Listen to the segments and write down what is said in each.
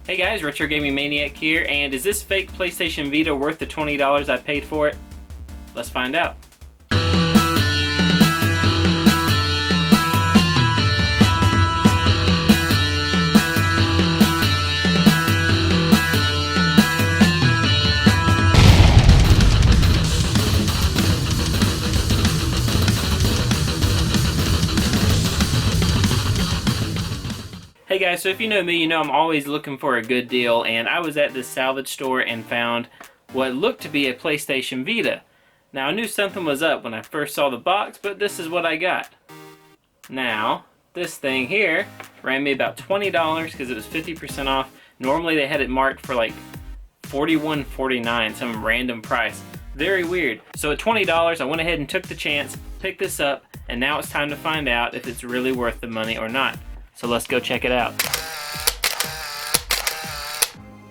Hey guys, Retro Gaming Maniac here, and is this fake PlayStation Vita worth the $20 I paid for it? Let's find out. Hey guys, so if you know me, you know I'm always looking for a good deal, and I was at this salvage store and found what looked to be a PlayStation Vita. Now I knew something was up when I first saw the box, but this is what I got. Now, this thing here ran me about $20 because it was 50% off. Normally they had it marked for like $41.49, some random price. Very weird. So at $20 I went ahead and took the chance, picked this up, and now it's time to find out if it's really worth the money or not. So let's go check it out.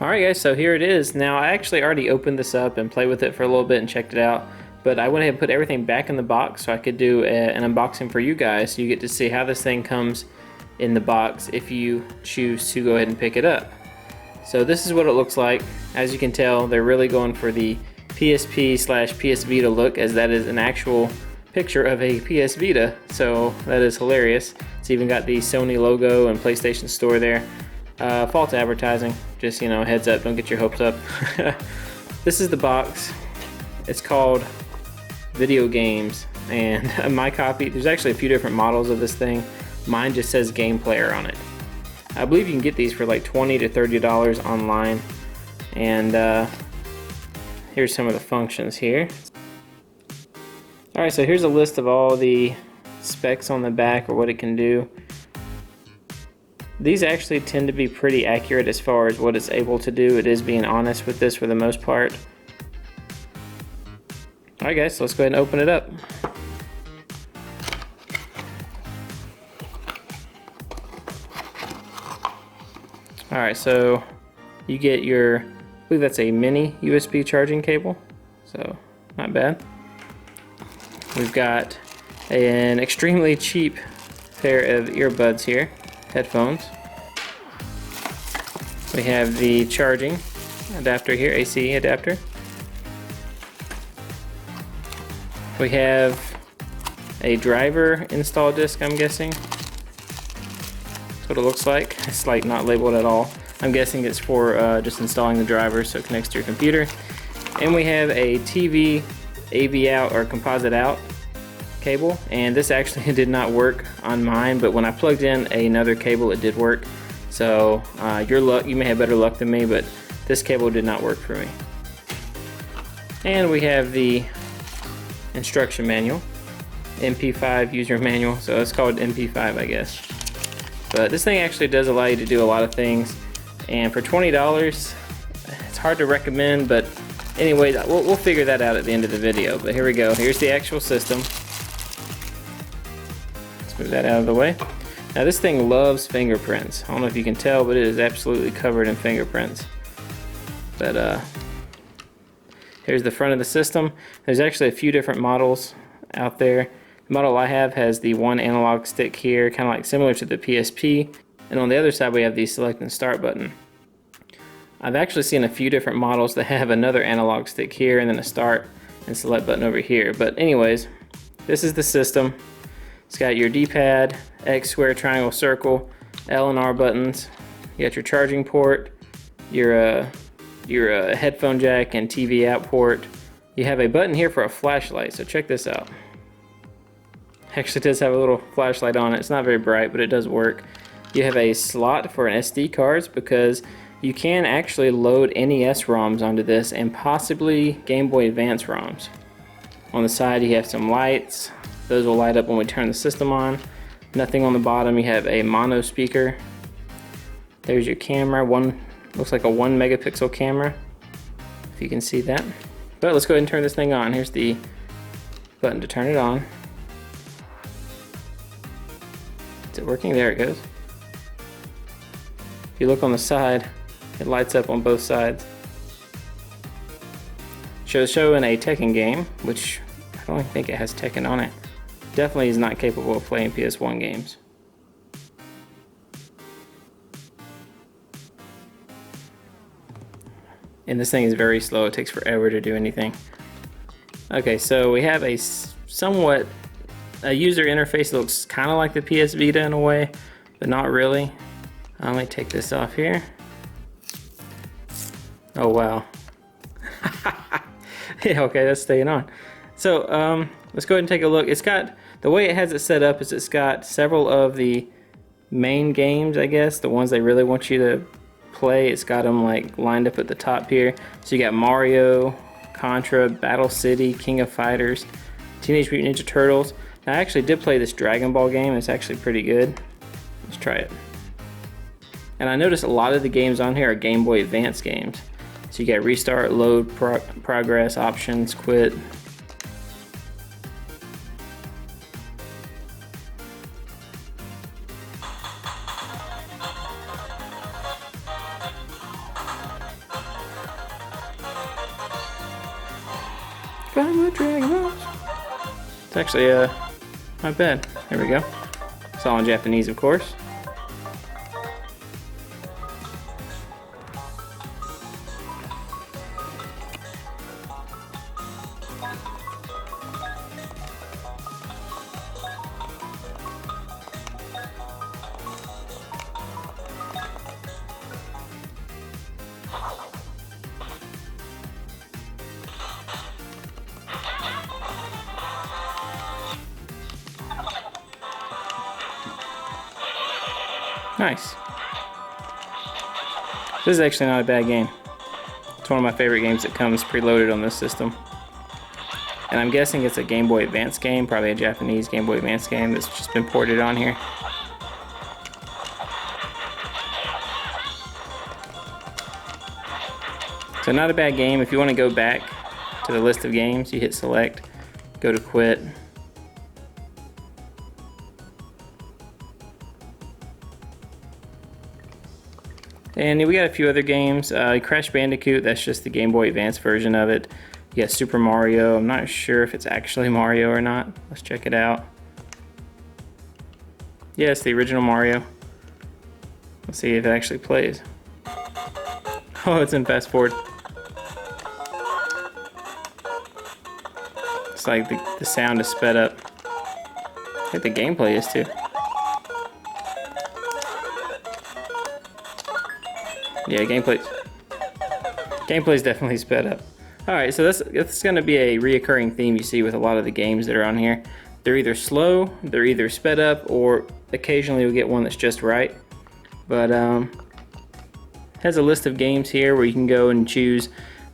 Alright guys, so here it is. Now I actually already opened this up and played with it for a little bit and checked it out, but I went ahead and put everything back in the box so I could do an unboxing for you guys, so you get to see how this thing comes in the box if you choose to go ahead and pick it up. So this is what it looks like. As you can tell, they're really going for the PSP/PS Vita look, as that is an actual picture of a PS Vita, so that is hilarious. It's even got the Sony logo and PlayStation Store there. False advertising, just, you know, heads up, don't get your hopes up. This is the box. It's called Video Games, and my copy, there's actually a few different models of this thing. Mine just says Game Player on it. I believe you can get these for like $20 to $30 online, and here's some of the functions here. Alright, so here's a list of all the specs on the back, or what it can do. These actually tend to be pretty accurate as far as what it's able to do. It is being honest with this for the most part. Alright guys, so let's go ahead and open it up. Alright, so you get your, I believe that's a mini USB charging cable, so not bad. We've got an extremely cheap pair of earbuds here, headphones. We have the charging adapter here, AC adapter. We have a driver install disc, I'm guessing. That's what it looks like. It's like not labeled at all. I'm guessing it's for just installing the driver so it connects to your computer. And we have a TV AV out or composite out cable, and this actually did not work on mine, but when I plugged in another cable it did work. So you may have better luck than me, but this cable did not work for me. And we have the instruction manual, MP5 user manual, so it's called MP5 I guess. But this thing actually does allow you to do a lot of things, and for $20 it's hard to recommend, but anyway, we'll figure that out at the end of the video. But here we go, here's the actual system. Let's move that out of the way. Now this thing loves fingerprints. I don't know if you can tell, but it is absolutely covered in fingerprints. But here's the front of the system. There's actually a few different models out there. The model I have has the one analog stick here, kind of like similar to the PSP. And on the other side we have the select and start button. I've actually seen a few different models that have another analog stick here and then a start and select button over here. But anyways, this is the system. It's got your D-pad, X, square, triangle, circle, L and R buttons. You got your charging port, your headphone jack and TV out port. You have a button here for a flashlight, so check this out. Actually does have a little flashlight on it. It's not very bright, but it does work. You have a slot for an SD cards, because you can actually load NES ROMs onto this and possibly Game Boy Advance ROMs. On the side you have some lights. Those will light up when we turn the system on. Nothing on the bottom. You have a mono speaker. There's your camera. Looks like a 1 megapixel camera, if you can see that. But let's go ahead and turn this thing on. Here's the button to turn it on. Is it working? There it goes. If you look on the side, it lights up on both sides. Showing a Tekken game, which I don't think it has Tekken on it. Definitely is not capable of playing PS1 games. And this thing is very slow. It takes forever to do anything. Okay, so we have a somewhat a user interface that looks kind of like the PS Vita in a way, but not really. Let me take this off here. Oh wow. Yeah, okay, that's staying on. So let's go ahead and take a look. It's got, the way it has it set up is it's got several of the main games, I guess, the ones they really want you to play. It's got them like lined up at the top here. So you got Mario, Contra, Battle City, King of Fighters, Teenage Mutant Ninja Turtles. Now, I actually did play this Dragon Ball game. It's actually pretty good. Let's try it. And I noticed a lot of the games on here are Game Boy Advance games. So you got restart, load, progress, options, quit. It's actually not bad. There we go. It's all in Japanese, of course. Nice. This is actually not a bad game. It's one of my favorite games that comes preloaded on this system. And I'm guessing it's a Game Boy Advance game, probably a Japanese Game Boy Advance game that's just been ported on here. So not a bad game. If you want to go back to the list of games, you hit select, go to quit. And we got a few other games. Crash Bandicoot, that's just the Game Boy Advance version of it. You got Super Mario. I'm not sure if it's actually Mario or not. Let's check it out. Yeah, it's the original Mario. Let's see if it actually plays. Oh, it's in fast forward. It's like the sound is sped up. I think the gameplay is too. Yeah, gameplay's definitely sped up. Alright, so that's going to be a reoccurring theme you see with a lot of the games that are on here. They're either slow, they're either sped up, or occasionally you'll get one that's just right. But it has a list of games here where you can go and choose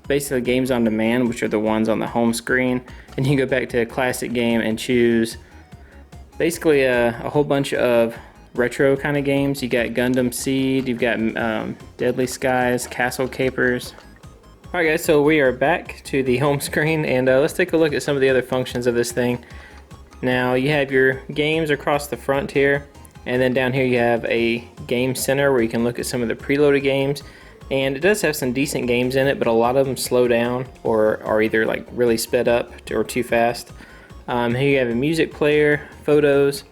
basically games on demand, which are the ones on the home screen. And you can go back to a classic game and choose basically a whole bunch of retro kind of games. You got Gundam Seed, you've got Deadly Skies, Castle Capers. Alright guys, so we are back to the home screen, and let's take a look at some of the other functions of this thing. Now you have your games across the front here, and then down here you have a game center where you can look at some of the preloaded games. And it does have some decent games in it, but a lot of them slow down or are either like really sped up or too fast. Here you have a music player, photos,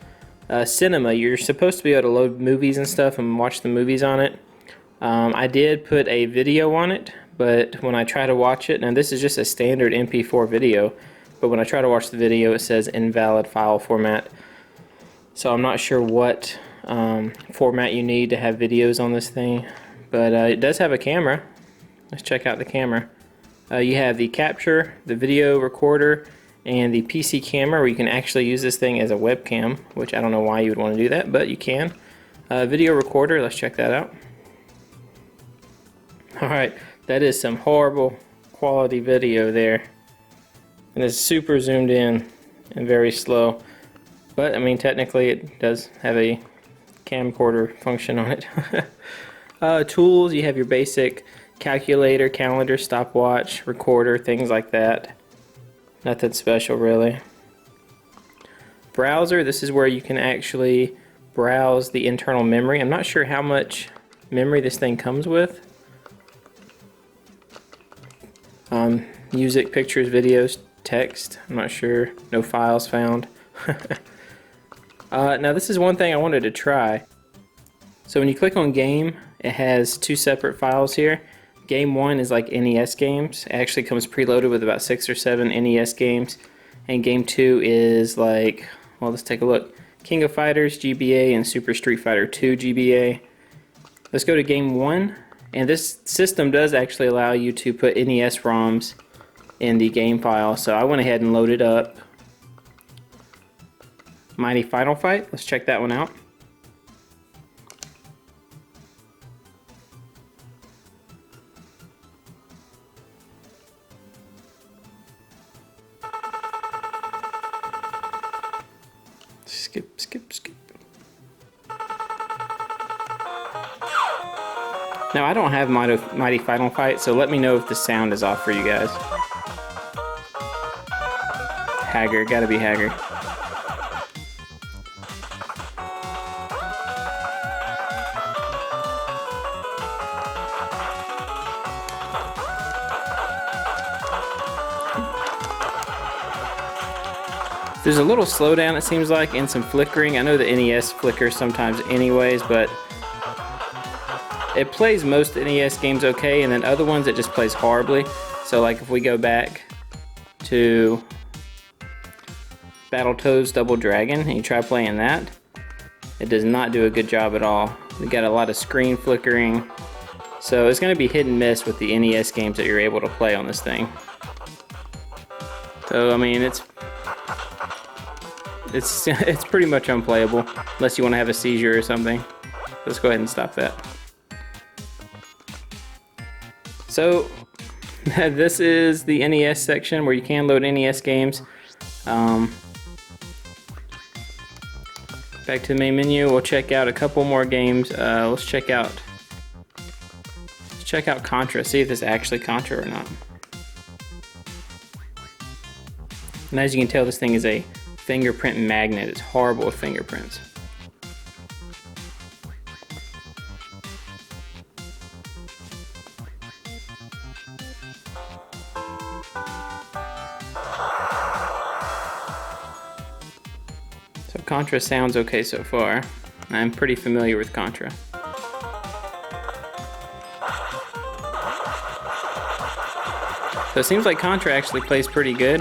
cinema. You're supposed to be able to load movies and stuff and watch the movies on it. I did put a video on it, but when I try to watch it, and this is just a standard MP4 video, but when I try to watch the video it says invalid file format. So I'm not sure what format you need to have videos on this thing, but it does have a camera. Let's check out the camera. You have the capture, the video recorder, and the PC camera where you can actually use this thing as a webcam, which I don't know why you would want to do that, but you can. Video recorder, let's check that out. Alright, that is some horrible quality video there. And it's super zoomed in and very slow. But I mean, technically it does have a camcorder function on it. Tools, you have your basic calculator, calendar, stopwatch, recorder, things like that. Nothing special really. Browser, this is where you can actually browse the internal memory. I'm not sure how much memory this thing comes with. Music, pictures, videos, text, I'm not sure. No files found. Now this is one thing I wanted to try. So when you click on game, it has two separate files here, Game 1 is like NES games. It actually comes preloaded with about 6 or 7 NES games. And Game 2 is like, well, let's take a look. King of Fighters GBA and Super Street Fighter 2 GBA. Let's go to Game 1. And this system does actually allow you to put NES ROMs in the game file. So I went ahead and loaded up Mighty Final Fight. Let's check that one out. Skip, skip, skip. Now I don't have Mighty Final Fight, so let me know if the sound is off for you guys. Hager, gotta be Hager. There's a little slowdown, it seems like, and some flickering. I know the NES flickers sometimes anyways, but it plays most NES games okay, and then other ones it just plays horribly. So like if we go back to Battletoads Double Dragon and you try playing that, it does not do a good job at all. We got a lot of screen flickering. So it's going to be hit and miss with the NES games that you're able to play on this thing. So I mean, it's pretty much unplayable unless you want to have a seizure or something. Let's go ahead and stop that. So this is the NES section where you can load NES games. Back to the main menu, we'll check out a couple more games. Let's check out Contra, see if it's actually Contra or not. And as you can tell, this thing is a fingerprint magnet. It's horrible with fingerprints. So Contra sounds okay so far. I'm pretty familiar with Contra. So it seems like Contra actually plays pretty good.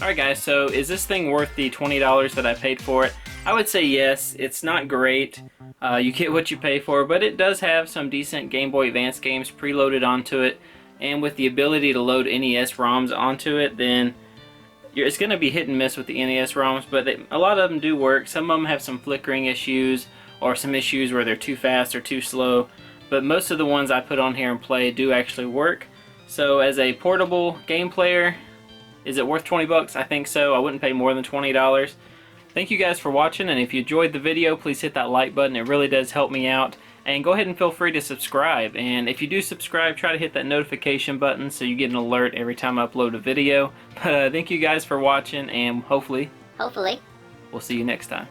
Alright guys, so is this thing worth the $20 that I paid for it? I would say yes. It's not great. You get what you pay for, but it does have some decent Game Boy Advance games preloaded onto it, and with the ability to load NES ROMs onto it, then it's going to be hit and miss with the NES ROMs, but a lot of them do work. Some of them have some flickering issues or some issues where they're too fast or too slow, but most of the ones I put on here and play do actually work. So as a portable game player, is it worth 20 bucks? I think so. I wouldn't pay more than $20. Thank you guys for watching, and if you enjoyed the video, please hit that like button. It really does help me out. And go ahead and feel free to subscribe. And if you do subscribe, try to hit that notification button so you get an alert every time I upload a video. But thank you guys for watching, and hopefully, we'll see you next time.